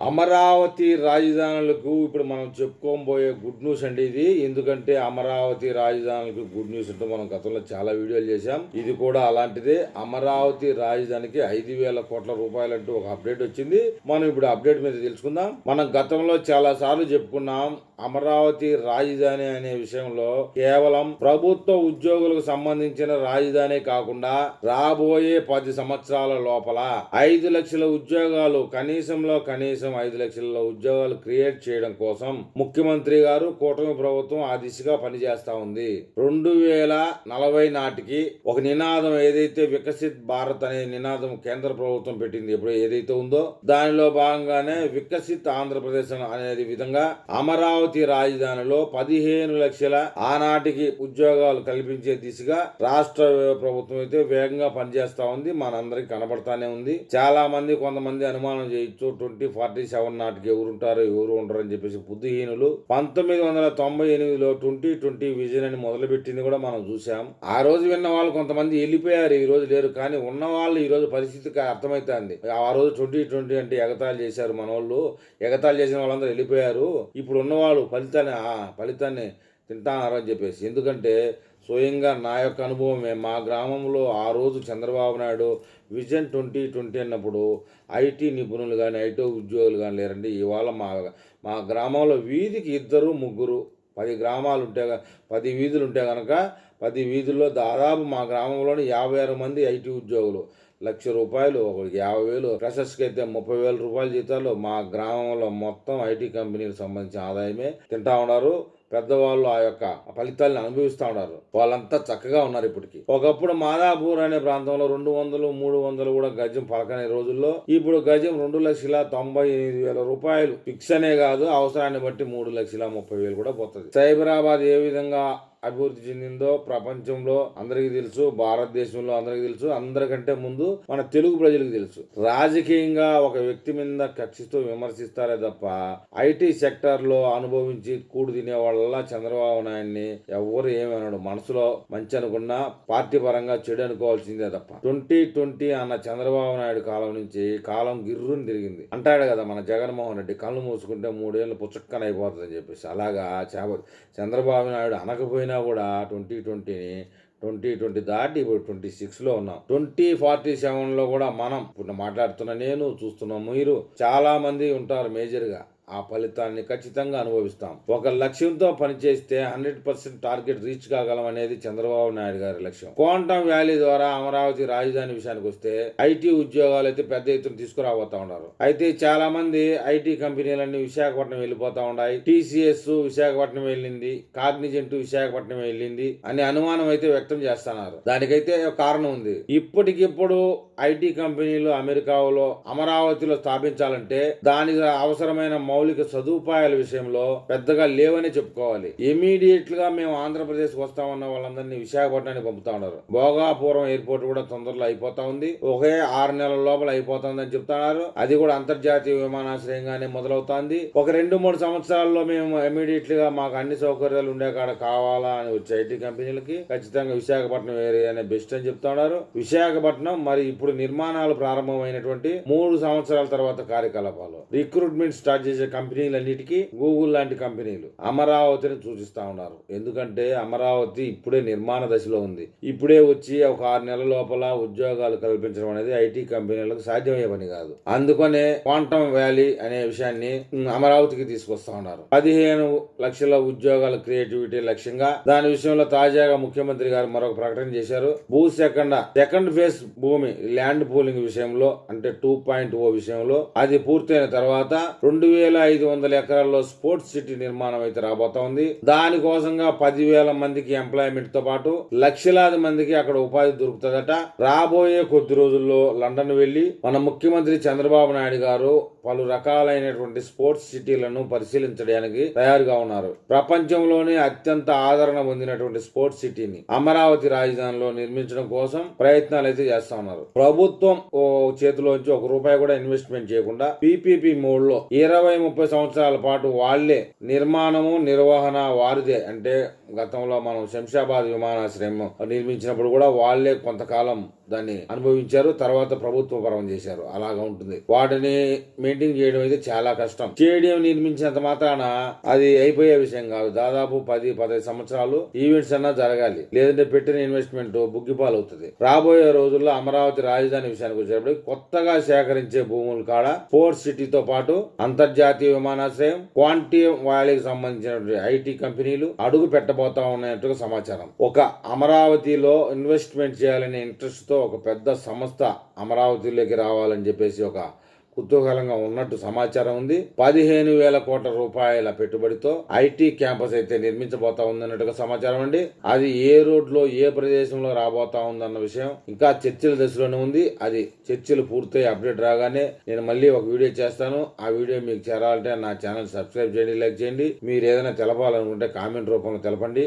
అమరావతి రాజధానులకు ఇప్పుడు మనం చెప్పుకోబోయే గుడ్ న్యూస్ అండి ఇది. ఎందుకంటే అమరావతి రాజధానులకు గుడ్ న్యూస్ అంటే మనం గతంలో చాలా వీడియోలు చేశాం. ఇది కూడా అలాంటిదే. అమరావతి రాజధానికి 5,000 కోట్ల రూపాయలంటూ ఒక అప్డేట్ వచ్చింది. మనం ఇప్పుడు అప్డేట్ మీద తెలుసుకుందాం. మనం గతంలో చాలా సార్లు చెప్పుకున్నాం. అమరావతి రాజధాని అనే విషయంలో కేవలం ప్రభుత్వ ఉద్యోగులకు సంబంధించిన రాజధాని కాకుండా రాబోయే 10 సంవత్సరాల లోపల 5 లక్షల ఉద్యోగాలు కనీసంలో కనీసం 5 లక్షల ఉద్యోగాలు క్రియేట్ చేయడం కోసం ముఖ్యమంత్రి గారు కూటమి ప్రభుత్వం ఆ దిశగా పనిచేస్తా ఉంది. 2040 నాటికి ఒక నినాదం ఏదైతే వికసిత్ భారత్ అనే నినాదం కేంద్ర ప్రభుత్వం పెట్టింది ఎప్పుడు ఏదైతే ఉందో దానిలో భాగంగానే వికసిత్ ఆంధ్రప్రదేశ్ అనేది విధంగా అమరావతి రాజధానిలో 15 లక్షల ఆనాటికి ఉద్యోగాలు కల్పించే దిశగా రాష్ట్ర ప్రభుత్వం అయితే వేగంగా పనిచేస్తా ఉంది. మనందరికి కనబడతానే ఉంది. చాలా మంది కొంతమంది అనుమానం చేయొచ్చు 2047 నాటికి ఎవరుంటారు ఎవరు ఉండరు అని చెప్పేసి బుద్ధిహీనులు. 1998లో 2020 విజన్ అని మొదలుపెట్టింది కూడా మనం చూసాం. ఆ రోజు విన్న వాళ్ళు కొంతమంది వెళ్ళిపోయారు, ఈ రోజు లేరు. కానీ ఉన్న వాళ్ళు ఈ రోజు పరిస్థితికి అర్థమైతుంది. ఆ రోజు 2020 అంటే ఎగతాళి చేశారు మన వాళ్ళు. ఎగతాళి చేసిన వాళ్ళందరూ వెళ్ళిపోయారు. ఇప్పుడు ఉన్నవాళ్ళు ఫలితాన్ని తింటారు అని చెప్పేసి. ఎందుకంటే స్వయంగా నా యొక్క అనుభవమే. మా గ్రామంలో ఆ రోజు చంద్రబాబు నాయుడు విజన్ 2020 అన్నప్పుడు ఐటీ నిపుణులు కానీ ఐటీ ఉద్యోగులు కానీ లేరండి. ఇవాళ మా గ్రామంలో వీధికి 2-3 10 గ్రామాలు ఉంటే 10 వీధులు ఉంటే కనుక 10 వీధుల్లో దాదాపు మా గ్రామంలోని 56 మంది ఐటీ ఉద్యోగులు. 1,00,000 రూపాయలు, ఒకరికి 50,000, ఫ్రెషర్స్కి అయితే 30,000 రూపాయల జీతాలు. మా గ్రామంలో మొత్తం ఐటీ కంపెనీలకు సంబంధించిన ఆదాయమే తింటా ఉన్నారు. పెద్దవాళ్ళు ఆ యొక్క ఫలితాలను అనుభవిస్తూ ఉన్నారు. వాళ్ళంతా చక్కగా ఉన్నారు. ఇప్పటికి ఒకప్పుడు మాదాపూర్ అనే ప్రాంతంలో 200, 300 కూడా గజం పలకనే రోజుల్లో ఇప్పుడు గజం 2,98,000 రూపాయలు ఫిక్స్ అనే కాదు, అవసరాన్ని బట్టి 3,30,000 కూడా పోతుంది. సైబరాబాద్ ఏ విధంగా అభివృద్ధి చెందిందో ప్రపంచంలో అందరికీ తెలుసు, భారతదేశంలో అందరికీ తెలుసు, అందరికంటే ముందు మన తెలుగు ప్రజలకు తెలుసు. రాజకీయంగా ఒక వ్యక్తి మీద కక్షిస్తూ విమర్శిస్తారే తప్ప ఐటీ సెక్టర్ లో అనుభవించి కూడు తినే వాళ్ళ చంద్రబాబు నాయుడిని ఎవరు ఏమన్నాడు. మనసులో మంచి అనుకున్నా పార్టీ పరంగా చెడు అనుకోవాల్సిందే తప్ప 2020 అన్న చంద్రబాబు నాయుడు కాలం నుంచి కాలం గిర్రుని తిరిగింది అంటాడు కదా మన జగన్మోహన్ రెడ్డి. కళ్ళు మూసుకుంటే 3 ఏళ్ళు పుచ్చక్కన అయిపోతుంది అని చెప్పేసి. అలాగా చంద్రబాబు నాయుడు అనకపోయినా కూడా 2020 దాటి ఇప్పుడు 26లో ఉన్నాం. 2047లో కూడా మనం ఇప్పుడు మాట్లాడుతున్న నేను, చూస్తున్నాం మీరు, చాలా మంది ఉంటారు మేజర్గా. ఆ ఫలితాన్ని ఖచ్చితంగా అనుభవిస్తాం. ఒక లక్ష్యంతో పనిచేస్తే 100% టార్గెట్ రీచ్ కాగలం అనేది చంద్రబాబు నాయుడు గారి లక్ష్యం. క్వాంటమ్ వ్యాలీ ద్వారా అమరావతి రాజధాని విషయానికి వస్తే ఐటీ ఉద్యోగాలు అయితే పెద్ద ఎత్తున తీసుకురాబోతా ఉన్నారు. అయితే చాలా మంది ఐటీ కంపెనీలన్నీ విశాఖపట్నం వెళ్ళిపోతా ఉన్నాయి. TCS విశాఖపట్నం వెళ్ళింది, కాగ్నిజెంట్ విశాఖపట్నం వెళ్ళింది అని అనుమానం అయితే వ్యక్తం చేస్తున్నారు. దానికైతే కారణం ఉంది. ఇప్పటికిప్పుడు ఐటీ కంపెనీలు అమెరికాలో అమరావతిలో స్థాపించాలంటే దానికి అవసరమైన మౌలిక సదుపాయాల విషయంలో పెద్దగా లేవని చెప్పుకోవాలి. ఇమీడియట్ గా మేము ఆంధ్రప్రదేశ్ వస్తామన్న వాళ్ళందరినీ విశాఖపట్నానికి పంపుతా ఉన్నారు. భోగాపురం ఎయిర్పోర్ట్ కూడా తొందరలో అయిపోతా ఉంది. ఒకే 6 నెలల లోపల అయిపోతుందని చెప్తున్నారు. అది కూడా అంతర్జాతీయ విమానాశ్రయంగానే మొదలవుతుంది. ఒక 2-3 సంవత్సరాల్లో మేము ఇమీడియట్ గా మాకు అన్ని సౌకర్యాలు ఉండే కాడ కావాలా అని వచ్చే ఐటీ కంపెనీలకి ఖచ్చితంగా విశాఖపట్నం ఏరియానే బెస్ట్ అని చెప్తున్నారు. విశాఖపట్నం మరి ఇప్పుడు నిర్మాణాలు ప్రారంభమైనటువంటి 3 సంవత్సరాల తర్వాత కార్యకలాపాలు రిక్రూట్మెంట్ స్టార్ట్ చేసే కంపెనీలన్నిటికీ గూగుల్ లాంటి కంపెనీలు అమరావతిని సూచిస్తా ఉన్నారు. ఎందుకంటే అమరావతి ఇప్పుడే నిర్మాణ దశలో ఉంది. ఇప్పుడే వచ్చి ఒక 6 నెలల లోపల ఉద్యోగాలు కల్పించడం అనేది ఐటీ కంపెనీలకు సాధ్యమయ్యే పని కాదు. అందుకనే క్వాంటమ్ వ్యాలీ అనే విషయాన్ని అమరావతికి తీసుకొస్తా ఉన్నారు. 15 లక్షల ఉద్యోగాల క్రియేటివిటీ లక్ష్యంగా దాని విషయంలో తాజాగా ముఖ్యమంత్రి గారు మరొక ప్రకటన చేశారు. సెకండ్ ఫేజ్ భూమి ల్యాండ్ పూలింగ్ విషయంలో అంటే 2.0 విషయంలో అది పూర్తయిన తర్వాత 2,500 ఎకరాల్లో స్పోర్ట్స్ సిటీ నిర్మాణం అయితే రాబోతా ఉంది. దానికోసంగా 10,000 మందికి ఎంప్లాయ్మెంట్ తో పాటు లక్షలాది మందికి అక్కడ ఉపాధి దొరుకుతుందట. రాబోయే కొద్ది రోజుల్లో లండన్ వెళ్లి మన ముఖ్యమంత్రి చంద్రబాబు నాయుడు గారు పలు రకాలైనటువంటి స్పోర్ట్స్ సిటీలను పరిశీలించడానికి తయారుగా ఉన్నారు. ప్రపంచంలోనే అత్యంత ఆదరణ పొందినటువంటి స్పోర్ట్స్ సిటీని అమరావతి రాజధానిలో నిర్మించడం కోసం ప్రయత్నాలు అయితే చేస్తా ఉన్నారు. ప్రభుత్వం చేతిలోంచి ₹1 కూడా ఇన్వెస్ట్మెంట్ చేయకుండా PPP మోడ్ లో 20 30 సంవత్సరాల పాటు వాళ్లే నిర్మాణము నిర్వహణ వారిదే. అంటే గతంలో మనం శంషాబాద్ విమానాశ్రయం నిర్మించినప్పుడు కూడా వాళ్లే కొంతకాలం దాన్ని అనుభవించారు, తర్వాత ప్రభుత్వ పరం చేశారు. అలాగా ఉంటుంది. వాటిని మెయింటైన్ చేయడం అయితే చాలా కష్టం. స్టేడియం నిర్మించినంత మాత్రాన అది అయిపోయే విషయం కాదు. దాదాపు 10-15 సంవత్సరాలు ఈవెంట్స్ అన్నా జరగాలి, లేదంటే పెట్టిన ఇన్వెస్ట్మెంట్ బుగ్గిపాలు అవుతుంది. రాబోయే రోజుల్లో అమరావతి రాజధాని విషయానికి వచ్చేటప్పుడు కొత్తగా సేకరించే భూములు కాడ స్పోర్ట్స్ సిటీతో పాటు అంతర్జాతీయ విమానాశ్రయం, క్వాంటమ్ వ్యాలీకి సంబంధించిన ఐటీ కంపెనీలు అడుగు పెట్టబోతా ఉన్నట్టుగా సమాచారం. ఒక అమరావతిలో ఇన్వెస్ట్మెంట్ చేయాలనే ఇంట్రెస్ట్ తో ఒక పెద్ద సంస్థ అమరావతిలోకి రావాలని చెప్పేసి ఒక కుతూహలంగా ఉన్నట్టు సమాచారం ఉంది. 15,000 కోట్ల రూపాయల పెట్టుబడితో ఐటీ క్యాంపస్ అయితే నిర్మించబోతా ఉందన్నట్టుగా సమాచారం అండి. అది ఏ రోడ్లో ఏ ప్రదేశంలో రాబోతా ఉందన్న విషయం ఇంకా చర్చల దశలోనే ఉంది. అది చర్చలు పూర్తయి అప్డేట్ రాగానే నేను మళ్ళీ ఒక వీడియో చేస్తాను. ఆ వీడియో మీకు చేరాలంటే నా ఛానల్ సబ్స్క్రైబ్ చేయండి, లైక్ చేయండి. మీరు ఏదైనా తెలపాలనుకుంటే కామెంట్ రూపంలో తెలపండి.